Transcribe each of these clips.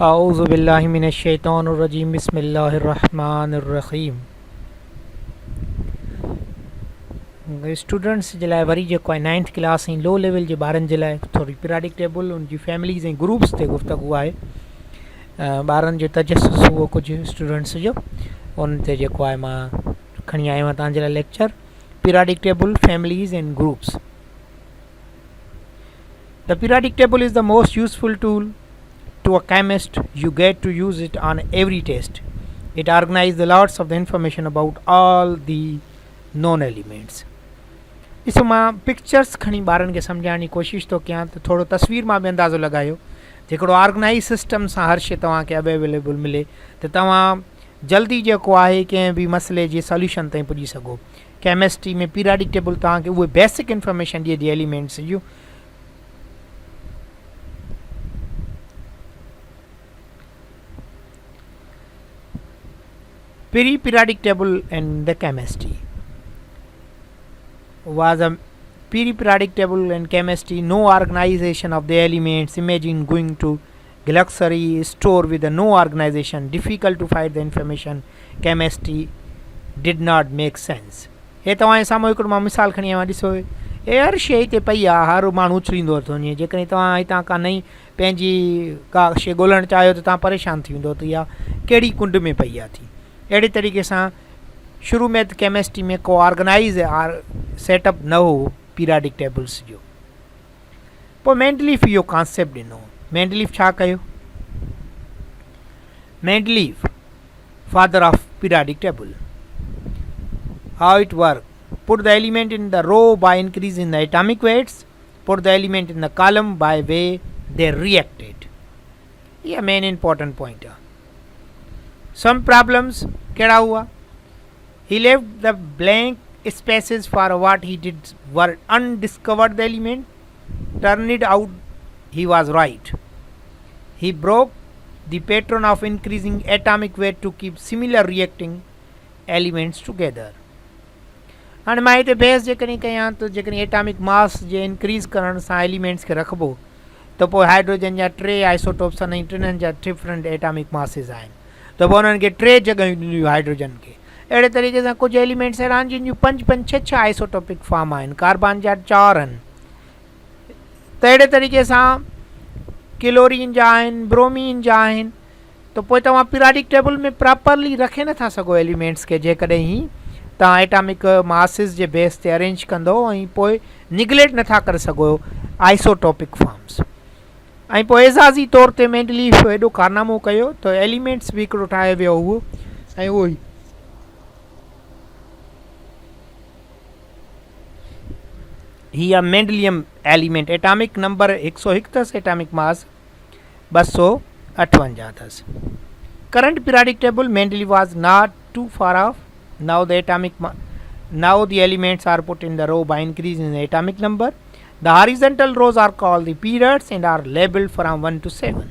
आऊज़ु बिल्लाहि मिनश शैतानिर रजीम बिस्मिल्लाहिर रहमानिर रहीम। स्टूडेंट्स जे लाइ वरी जेको आहे 9th क्लास ऐं लो लेवल जे ॿारनि जे लाइ थोरी पीरियाडिक टेबल उनजी फैमिलीज़ ऐं ग्रुप्स ते गुफ़्तगू आहे। ॿारनि जो तजस्सुस हुओ कुझु स्टूडेंट्स जो, उन ते जेको आहे मां खणी आयो आहियां तव्हांजे लाइ lecture periodic table families and groups. The periodic table is the most useful tool to a chemist. You get to use it on every test. It organizes the lots of the information about all the known elements. ॾिसो मां pictures खणी ॿारनि खे सम्झाइण जी कोशिशि थो कयां त थोरो तस्वीर मां बि अंदाज़ो लॻायो जेकॾो ऑर्गनाइज़ सिस्टम सां हर शइ तव्हांखे अवेलेबल मिले त तव्हां जल्दी जेको आहे कंहिं बि मसइले जे सोल्यूशन ताईं पुॼी सघो। केमिस्ट्री में पीरियाडिक टेबल तव्हांखे उहे बेसिक इंफॉर्मेशन ॾिए थी एलिमेंट्स जूं। Periodic table and the chemistry was a periodic table and chemistry. No organization of the elements. Imagine going to glossary store with a no organization. Difficult to find the information. Chemistry did not make sense. हे तव्हांजे साम्हूं हिकिड़ो मां मिसाल खणी आयो आहियां। ॾिसो हे हर शइ हिते पई आहे, हर माण्हू उछलींदो थो वञे। जेकॾहिं तव्हां हितां का नई पंहिंजी का शइ ॻोल्हणु चाहियो त तव्हां परेशान थी वेंदो त इहा कहिड़ी कुंड में पई आहे थी। अहिड़े तरीक़े सां शुरू में त केमिस्ट्री में को ऑर्गनाइज़ सेटअप न हो पीरियाडिक टेबल्स जो। पोइ मेंडलीफ इहो कॉन्सेप्ट ॾिनो। मेंडलीफ छा कयो? Mendeleev father of periodic table. How it work? Put the element in the row by increasing the atomic weights, put the element in the column by way they reacted. इहा main important point आहे। Some problems कहिड़ा हुआ? He left the blank spaces for what he did were undiscovered the element. Turned out he was right. He broke the pattern of increasing atomic weight to keep similar reacting elements together. हाणे मां हिते बहस जेकॾहिं कयां त जेकॾहिं atomic mass जे increase करण सां elements खे रखिबो त पोइ हाइड्रोजन जा 3 आइसोटोप्स आहिनि ऐं टिन्हनि जा डिफरेंट एटॉमिक मासिस आहिनि त पोइ उन्हनि खे 3 जॻहियूं ॾिनियूं हाइड्रोजन खे। अहिड़े तरीक़े सां कुझु एलिमेंट्स अहिड़ा आहिनि जिन जूं 5-5, 6-6 आइसोटोपिक फॉर्म आहिनि। कार्बन जा 4 आहिनि। त अहिड़े तरीक़े सां क्लोरीन जा आहिनि, ब्रोमीन जा आहिनि। त पोइ तव्हां पीरियाडिक टेबल में प्रॉपरली रखे नथा सघो एलिमेंट्स खे जेकॾहिं ई तव्हां एटॉमिक मासिस जे बेस ते अरेंज कंदो ऐं पोइ निगलेक्ट नथा करे सघो आइसोटोपिक फॉर्म्स। ऐं पोइ एज़ाज़ी तौर ते मेंडलीफ एॾो कारनामो कयो त एलिमेंट्स बि हिकिड़ो ठाहे वियो हुओ ऐं उहो ई हीअ मेंडलियम एलिमेंट एटॉमिक नंबर 101 अथसि, एटॉमिक मास 258 अथसि। Current periodic table Mendeleev was not too far off. Now the elements are put in the row by increasing the atomic number. The horizontal rows are called the periods and are labeled from 1 to 7.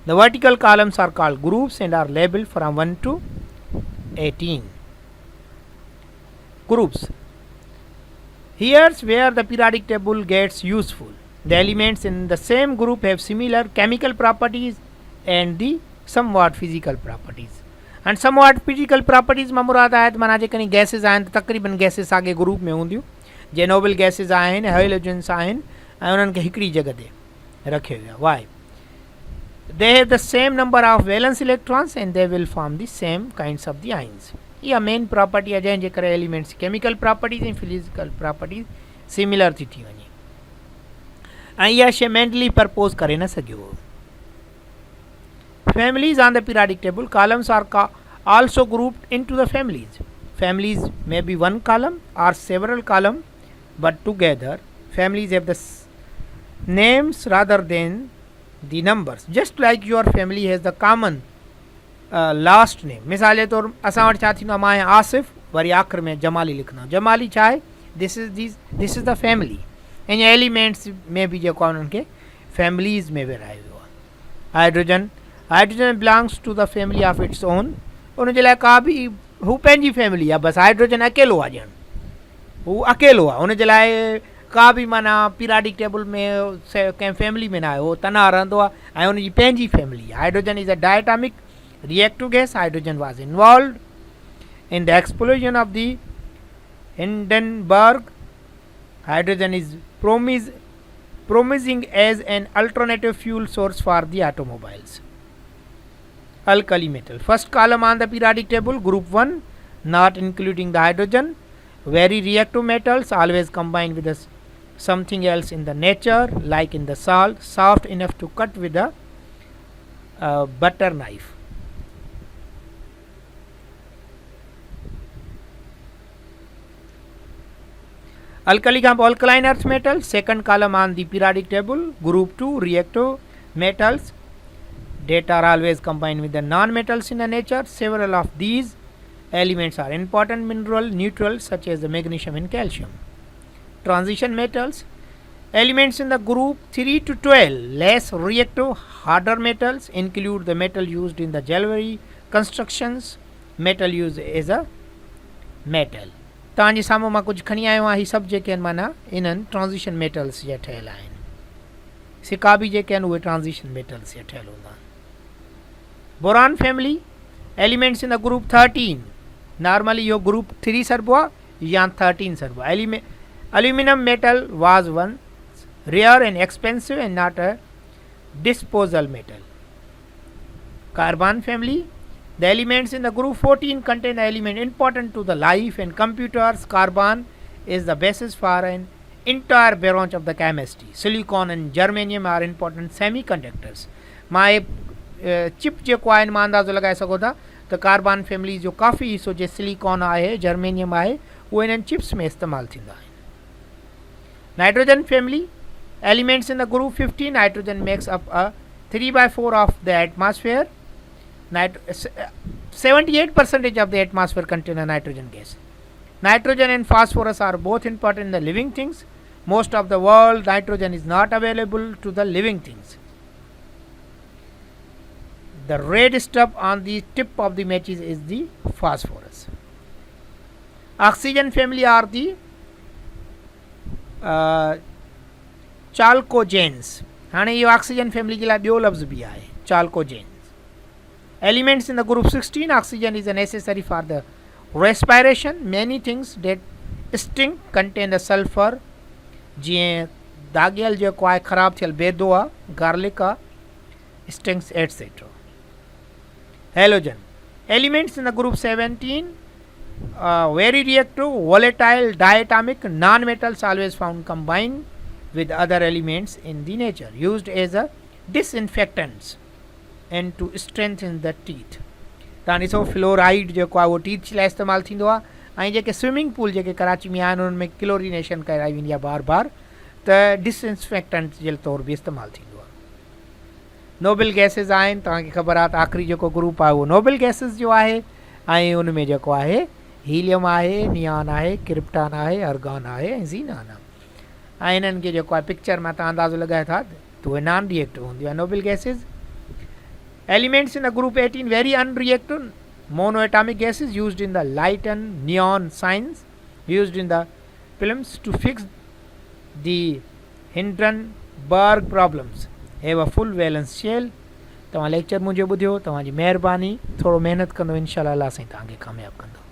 The vertical columns are called groups and are labeled from 1 to 18. Groups. Here's where the periodic table gets useful. The elements in the same group have similar chemical properties and the somewhat physical properties. And somewhat physical properties मां मुराद आहे त माना जेकॾहिं gases आहिनि त तक़रीबन gases साॻे group में हूंदियूं। जे नोबल गैसेस आहिनि, हाइड्रोजन्स आहिनि ऐं उन्हनि खे हिकिड़ी जॻह ते रखियो वियो आहे। Why? They have the same number of valence electrons and they will form the same kinds of the ions. इहा मेन प्रॉपर्टी आहे जंहिंजे करे एलिमेंट्स केमिकल प्रॉपर्टीज़ ऐं फिजिकल प्रॉपर्टीज़ सिमिलर थी वञे ऐं इहा शइ मेंडली प्रपोज करे न सघियो हो। Families on the periodic table columns are also grouped into the families. Families may be one column or several columns, but together families have the names rather than the numbers. Just like your family has the common last name. मिसाल जे तौर असां वटि छा थींदो आहे, मां आहियां Asif, worry आख़िर में जमाली लिखंदा आहियूं। जमाली छा आहे? This is the family. ऐं एलिमेंट्स में बि जेको आहे उन्हनि खे फैमिलीज़ में विरहायो वियो आहे। Hydrogen belongs to the family of its own. उनजे लाइ का बि हू पंहिंजी फैमिली आहे, बसि हाइड्रोजन अकेलो आहे, ॼण हू अकेलो आहे। हुनजे लाइ का बि माना पीरियाडिक टेबल में कंहिं फैमिली में न आहे, उहो तनहा रहंदो आहे ऐं हुनजी पंहिंजी फैमिली आहे। Hydrogen is a diatomic reactive gas. Hydrogen was involved in the explosion of the Hindenburg. Hydrogen is promising as an alternative fuel source for the automobiles. Alkali metal. First column on the periodic table, group 1, not including the hydrogen. Very reactive metals, always combined with something else in the nature, like in the salt, soft enough to cut with a butter knife. Alkali comp alkaline earth metal, second column on the periodic table, group 2, reactive metals that are always combined with the non-metals in the nature. Several of these elements are important mineral neutrals such as the magnesium and calcium. Transition metals, elements in the group 3 to 12, less reactive, harder metals include the metal used in the jewelry constructions, metal used as a metal. तव्हांजे साम्हूं मां कुझु खणी आयो आहियां। हीअ सभु जेके आहिनि माना इन्हनि ट्रांज़िशन मेटल्स जा ठहियल आहिनि। सिका बि जेके आहिनि उहे ट्रांज़िशन मेटल्स जा ठहियल हूंदा आहिनि। Boron family, elements in the group 13, normally इहो ग्रुप 3 सरबो आहे या 13 सरबो आहे। Aluminium metal was one rear and expensive and not a disposal metal. Carbon family, the elements in the group 14 contain element important to the life and computers. Carbon is the basis for an entire branch of the chemistry. Silicon and germanium are important semiconductors. मां chip जेको आहे मां अंदाज़ो लॻाए सघो था त carbon family जो काफ़ी हिसो जे सिलिकॉन आहे, जर्मेनियम आहे, उहो इन्हनि चिप्स में इस्तेमालु थींदा आहिनि। Nitrogen family, elements in the group 15, nitrogen makes up a 3/4 of the atmosphere. 78% of the atmosphere contain a nitrogen gas. Nitrogen and phosphorus are both important in the living things. Most of the world nitrogen is not available to the living things. The red stuff on the tip of the matches is the phosphorus. Oxygen family are the chalcogens. हाणे इहो oxygen family जे लाइ ॿियो लफ़्ज़ बि आहे, chalcogens. Elements in the group 16, oxygen is necessary for the respiration. Many things that stink contain the sulfur. जीअं दागियल जेको आहे ख़राब थियल बेदो आहे, गार्लिक आहे, stinks etc. Halogen, elements in the group 17, very reactive, volatile, diatomic, non-metals always found combined with other elements in the nature, used as a disinfectants and to strengthen the teeth. तव्हां ॾिसो fluoride जेको आहे उहो teeth लाइ इस्तेमालु थींदो आहे ऐं जेके स्विमिंग पूल जेके कराची में आहिनि उन्हनि में क्लोरिनेशन कराई वेंदी आहे बार बार, त डिसइंफेक्टेंट जे तौर बि इस्तेमालु थींदो आहे। नोबल गैसिस आहिनि, तव्हांखे ख़बर आहे त आख़िरी जेको ग्रुप आहे उहो नोबल गैसिस जो आहे ऐं उन में जेको आहे हीलियम आहे, नियान आहे, क्रिप्टान आहे, अर्गॉन आहे ऐं ज़ीनान आहे। ऐं इन्हनि खे जेको आहे पिक्चर मां तव्हां अंदाज़ो लॻाए था त उहे नॉन रिएक्टिव हूंदियूं आहे noble gases. Elements in the group 18, very unreactive, monoatomic gases used in the light and neon signs, used in the films to fix the Hindenburg problems. Have a full valence shell. तव्हां lecture मुंहिंजो ॿुधियो, तव्हांजी महिरबानी, थोरो महिनत कंदो, इनशाअल्लाह अल्लाह साईं तव्हांखे कामयाबु कंदो।